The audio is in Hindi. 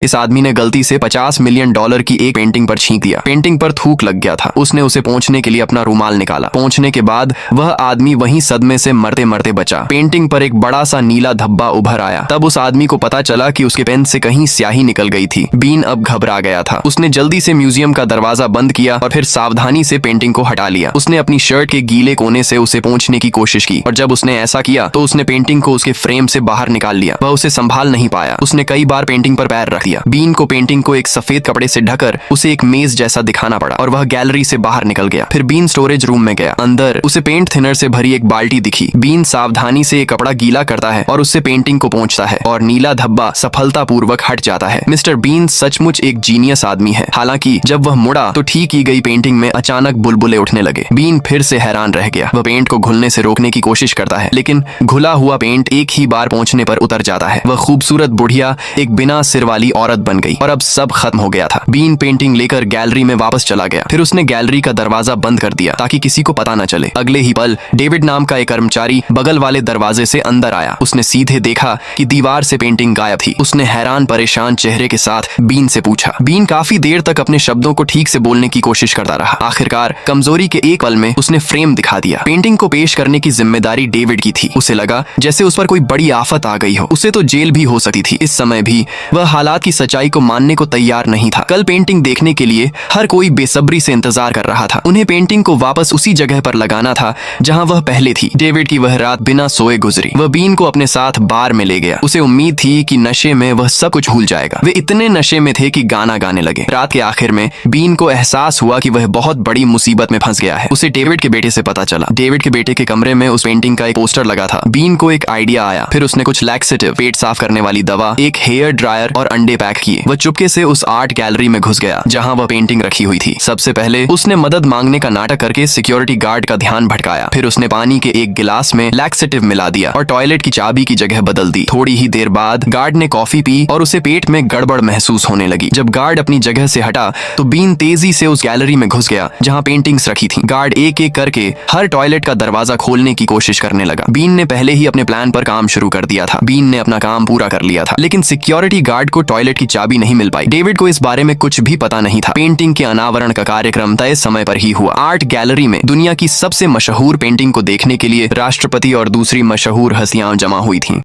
इस आदमी ने गलती से $50 मिलियन की एक पेंटिंग पर छींक दिया। पेंटिंग पर थूक लग गया था। उसने उसे पोंछने के लिए अपना रुमाल निकाला। पोंछने के बाद वह आदमी वहीं सदमे से मरते मरते बचा। पेंटिंग पर एक बड़ा सा नीला धब्बा उभर आया। तब उस आदमी को पता चला कि उसके पेन से कहीं स्याही निकल गई थी। बीन अब घबरा गया था। उसने जल्दी से म्यूजियम का दरवाजा बंद किया और फिर सावधानी से पेंटिंग को हटा लिया। उसने अपनी शर्ट के गीले कोने से उसे पोंछने की कोशिश की और जब उसने ऐसा किया तो उसने पेंटिंग को उसके फ्रेम से बाहर निकाल लिया। वह उसे संभाल नहीं पाया। उसने कई बार पेंटिंग पर पैर रख दिया। बीन को पेंटिंग को एक सफेद कपड़े से ढककर उसे एक मेज जैसा दिखाना पड़ा और वह गैलरी से बाहर निकल गया। फिर बीन स्टोरेज रूम में गया। अंदर उसे पेंट थिनर से भरी एक बाल्टी दिखी। बीन सावधानी से एक कपड़ा गीला करता है और उससे पेंटिंग को पोंछता है और नीला धब्बा सफलतापूर्वक हट जाता है। मिस्टर बीन सचमुच एक जीनियस आदमी है। हालांकि जब वह मुड़ा तो ठीक की गई पेंटिंग में अचानक बुलबुले उठने लगे। बीन फिर से हैरान रह गया। वह पेंट को घुलने से रोकने की कोशिश करता है लेकिन घुला हुआ पेंट एक ही बार पोंछने पर उतर जाता है। वह खूबसूरत बुढ़िया एक बिना सिर वाली औरत बन गई और अब सब खत्म हो गया था। बीन पेंटिंग लेकर गैलरी में वापस चला गया। फिर उसने गैलरी का दरवाजा बंद कर दिया ताकि किसी को पता न चले। अगले ही पल डेविड नाम का एक कर्मचारी बगल वाले दरवाजे से अंदर आया। उसने सीधे देखा कि दीवार से पेंटिंग गायब थी। उसने हैरान परेशान चेहरे के साथ बीन से पूछा। बीन काफी देर तक अपने शब्दों को ठीक से बोलने की कोशिश करता रहा। आखिरकार कमजोरी के एक पल में उसने फ्रेम दिखा दिया। पेंटिंग को पेश करने की जिम्मेदारी डेविड की थी। उसे लगा जैसे उस पर कोई बड़ी आफत आ गई हो। उसे तो जेल भी हो सकती थी। इस समय भी वह हालात की सच्चाई को मानने को तैयार नहीं था। कल पेंटिंग देखने के लिए हर कोई बेसब्री से इंतजार कर रहा था। उन्हें पेंटिंग को वापस उसी जगह पर लगाना था जहां वह पहले थी। डेविड की वह रात बिना सोए गुजरी। वह बीन को अपने साथ बार में ले गया। उसे उम्मीद थी कि नशे में वह सब कुछ भूल जाएगा। वे इतने नशे में थे कि गाना गाने लगे। रात के आखिर में बीन को एहसास हुआ कि वह बहुत बड़ी मुसीबत में फंस गया है। उसे डेविड के बेटे से पता चला। डेविड के बेटे के कमरे में उस पेंटिंग का एक पोस्टर लगा था। बीन को एक आइडिया आया। फिर उसने कुछ लैक्सेटिव, पेट साफ करने वाली दवा, एक हेयर ड्रायर और अंडे पैक किए। वह चुपके से उस आर्ट गैलरी में घुस गया जहां वह पेंटिंग रखी हुई थी। सबसे पहले उसने मदद मांगने का नाटक करके सिक्योरिटी गार्ड का ध्यान भटकाया। फिर उसने पानी के एक गिलास में लैक्सेटिव मिला दिया और टॉयलेट की चाबी की जगह बदल दी। थोड़ी ही देर बाद गार्ड ने कॉफी पी और उसे पेट में गड़बड़ महसूस होने लगी। जब गार्ड अपनी जगह से हटा तो बीन तेजी से उस गैलरी में घुस गया जहां पेंटिंग्स रखी थी। गार्ड एक एक करके हर टॉयलेट का दरवाजा खोलने की कोशिश करने लगा। बीन ने पहले ही अपने प्लान पर काम शुरू कर दिया था। बीन ने अपना काम पूरा कर लिया था लेकिन सिक्योरिटी गार्ड को टॉयलेट की चाबी नहीं मिल पाई। डेविड को इस बारे में कुछ भी पता नहीं था। पेंटिंग के अनावरण का कार्यक्रम तय समय पर ही हुआ। आर्ट गैलरी में दुनिया की सबसे मशहूर पेंटिंग को देखने के लिए राष्ट्रपति और दूसरी मशहूर हस्तियां जमा हुई थीं।